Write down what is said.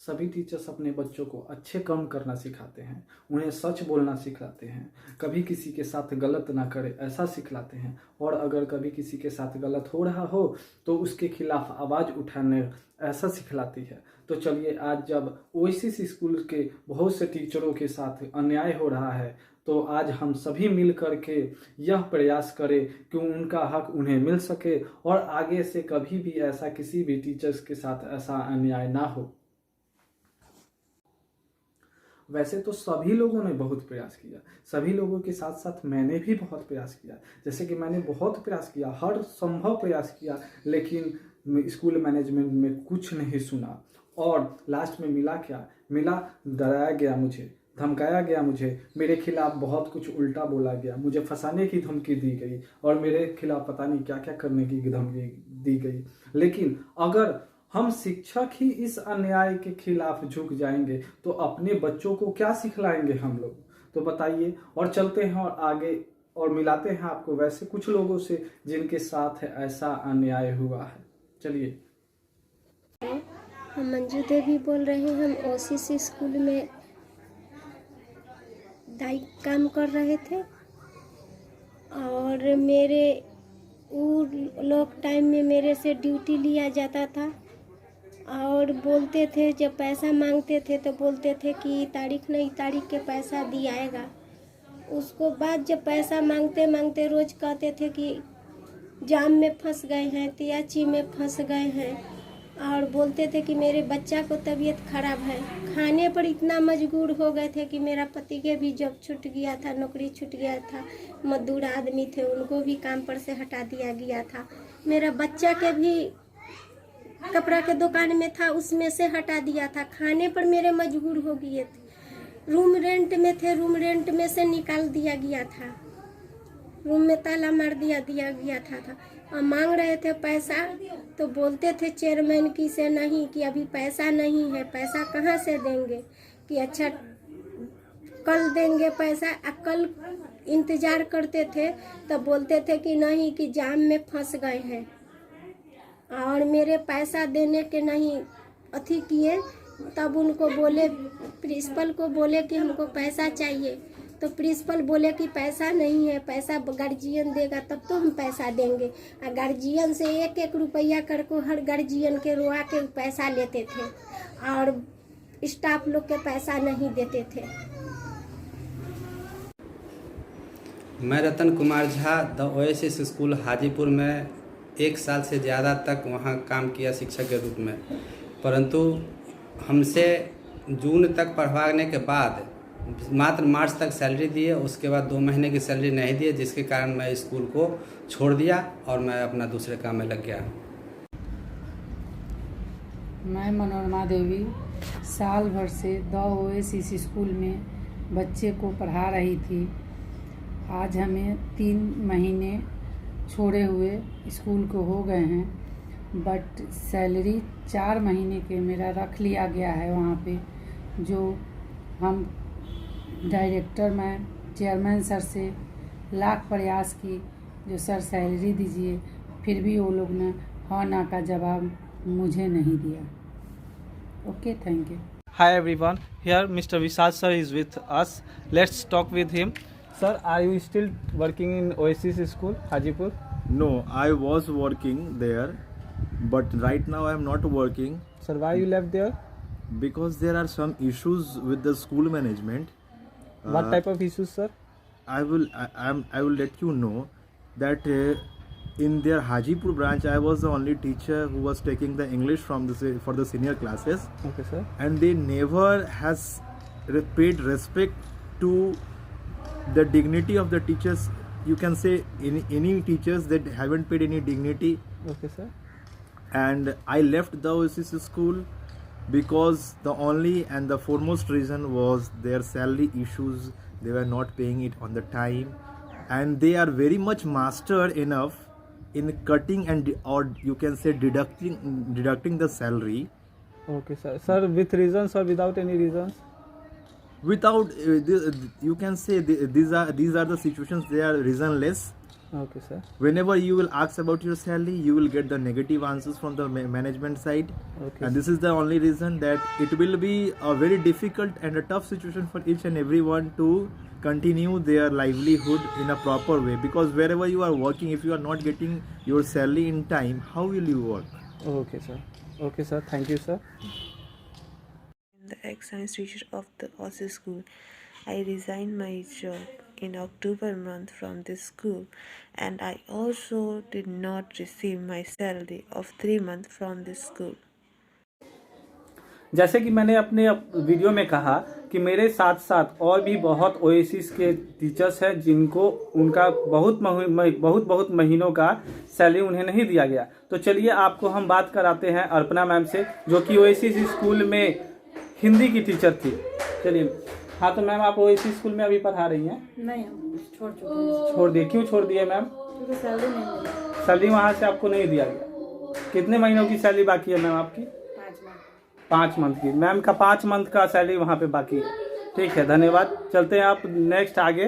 सभी टीचर्स अपने बच्चों को अच्छे काम करना सिखाते हैं, उन्हें सच बोलना सिखाते हैं, कभी किसी के साथ गलत ना करे ऐसा सिखलाते हैं, और अगर कभी किसी के साथ गलत हो रहा हो तो उसके खिलाफ आवाज़ उठाने ऐसा सिखलाती है। तो चलिए, आज जब ओएसिस स्कूल के बहुत से टीचरों के साथ अन्याय हो रहा है तो आज हम सभी मिल कर के यह प्रयास करें कि उनका हक उन्हें मिल सके और आगे से कभी भी ऐसा किसी भी टीचर्स के साथ ऐसा अन्याय ना हो। वैसे तो सभी लोगों ने बहुत प्रयास किया, सभी लोगों के साथ साथ मैंने भी बहुत प्रयास किया। जैसे कि मैंने बहुत प्रयास किया, हर संभव प्रयास किया, लेकिन स्कूल मैनेजमेंट में कुछ नहीं सुना। और लास्ट में मिला क्या? मिला डराया गया, मुझे धमकाया गया, मुझे मेरे खिलाफ बहुत कुछ उल्टा बोला गया, मुझे फंसाने की धमकी दी गई और मेरे खिलाफ पता नहीं क्या क्या करने की धमकी दी गई। लेकिन अगर हम शिक्षक ही इस अन्याय के खिलाफ झुक जाएंगे तो अपने बच्चों को क्या सिखलाएंगे हम लोग? तो बताइए। और चलते हैं और आगे और मिलाते हैं आपको वैसे कुछ लोगों से जिनके साथ ऐसा अन्याय हुआ है। चलिए। हम मंजू देवी बोल रहे हैं। हम ओएसिस स्कूल में दाई काम कर रहे थे और मेरे वो लोग टाइम में मेरे से ड्यूटी लिया जाता था और बोलते थे, जब पैसा मांगते थे तो बोलते थे कि तारीख नहीं तारीख के पैसा दियाएगा। उसको बाद जब पैसा मांगते मांगते रोज़ कहते थे कि जाम में फंस गए हैं, तियाची में फंस गए हैं, और बोलते थे कि मेरे बच्चा को तबीयत खराब है। खाने पर इतना मजबूर हो गए थे कि मेरा पति के भी जॉब छूट गया था, नौकरी छूट गया था, मजदूर आदमी थे उनको भी काम पर से हटा दिया गया था। मेरा बच्चा के भी कपड़ा के दुकान में था, उसमें से हटा दिया था। खाने पर मेरे मजबूर हो गए थे। रूम रेंट में थे, रूम रेंट में से निकाल दिया गया था, रूम में ताला मार दिया गया था। और मांग रहे थे पैसा तो बोलते थे चेयरमैन की से नहीं कि अभी पैसा नहीं है, पैसा कहाँ से देंगे, कि अच्छा कल देंगे पैसा। कल इंतजार करते थे तो बोलते थे कि नहीं कि जाम में फंस गए हैं, और मेरे पैसा देने के नहीं अथी किए। तब उनको बोले, प्रिंसिपल को बोले कि हमको पैसा चाहिए, तो प्रिंसिपल बोले कि पैसा नहीं है, पैसा गार्जियन देगा तब तो हम पैसा देंगे। और गार्जियन से 1-1 रुपया करके हर गार्जियन के रोआ के पैसा लेते थे और स्टाफ लोग के पैसा नहीं देते थे। मैं Ratan Kumar Jha the Oasis School Hajipur में 1 साल से ज़्यादा तक वहाँ काम किया शिक्षक के रूप में, परंतु हमसे जून तक पढ़वाने के बाद मात्र मार्च तक सैलरी दिए, उसके बाद 2 महीने की सैलरी नहीं दिए, जिसके कारण मैं स्कूल को छोड़ दिया और मैं अपना दूसरे काम में लग गया। मैं मनोरमा देवी साल भर से द ओएसिस स्कूल में बच्चे को पढ़ा रही थी। आज हमें 3 महीने छोड़े हुए स्कूल को हो गए हैं, बट सैलरी 4 महीने के मेरा रख लिया गया है वहाँ पे। जो हम डायरेक्टर मैम, चेयरमैन सर से लाख प्रयास की, जो सर सैलरी दीजिए, फिर भी वो लोग ने हाँ ना का जवाब मुझे नहीं दिया। Okay, thank you. Hi everyone, here Mr. Vishal sir is with us. Let's talk with him. Sir, are you still working in Oasis School, Hajipur? No, I was working there, but right now I am not working Sir, why you left there? because there are some issues with the school management. What type of issues, sir? I will let you know that in their Hajipur branch I was the only teacher who was taking the English for the senior classes, Okay, sir. and they never has paid respect to the dignity of the teachers. You can say any teachers that haven't paid any dignity. Okay, sir. And I left the OSIS school because the only and the foremost reason was their salary issues. They were not paying it on the time, and they are very much master enough in cutting and or you can say deducting the salary Okay, sir. Sir, with reasons or without any reasons? without you can say these are the situations, they are reasonless, Okay, sir. Whenever you will ask about your salary, you will get the negative answers from the management side. Okay. And this is the only reason that it will be a very difficult and a tough situation for each and everyone to continue their livelihood in a proper way, because wherever you are working, if you are not getting your salary in time, how will you work? Okay, sir. Okay, sir. Thank you, sir. The ex-science teacher of the OSI school. I resigned my job in October month from this school, and I also did not receive my salary of 3 months from this school. जैसे कि मैंने अपने video में कहा कि मेरे साथ साथ और भी बहुत ओएसिस के टीचर्स हैं जिनको उनका बहुत महीनों का सैलरी उन्हें नहीं दिया गया। तो चलिए आपको हम बात कराते हैं अर्पणा मैम से, जो कि ओएसिस स्कूल में हिंदी की टीचर थी। चलिए। हाँ, तो मैम आप ओएसिस स्कूल में अभी पढ़ा रही हैं? नहीं, हम छोड़ चुके हैं। छोड़ दिए? क्यों छोड़ दिए मैम? क्योंकि सैलरी नहीं मिली। सैलरी वहाँ से आपको नहीं दिया गया। कितने महीनों की सैलरी बाकी है मैम आपकी? 5 मंथ की। मैम का 5 मंथ का सैलरी वहाँ पे बाकी है। ठीक है, धन्यवाद। चलते हैं आप नेक्स्ट आगे।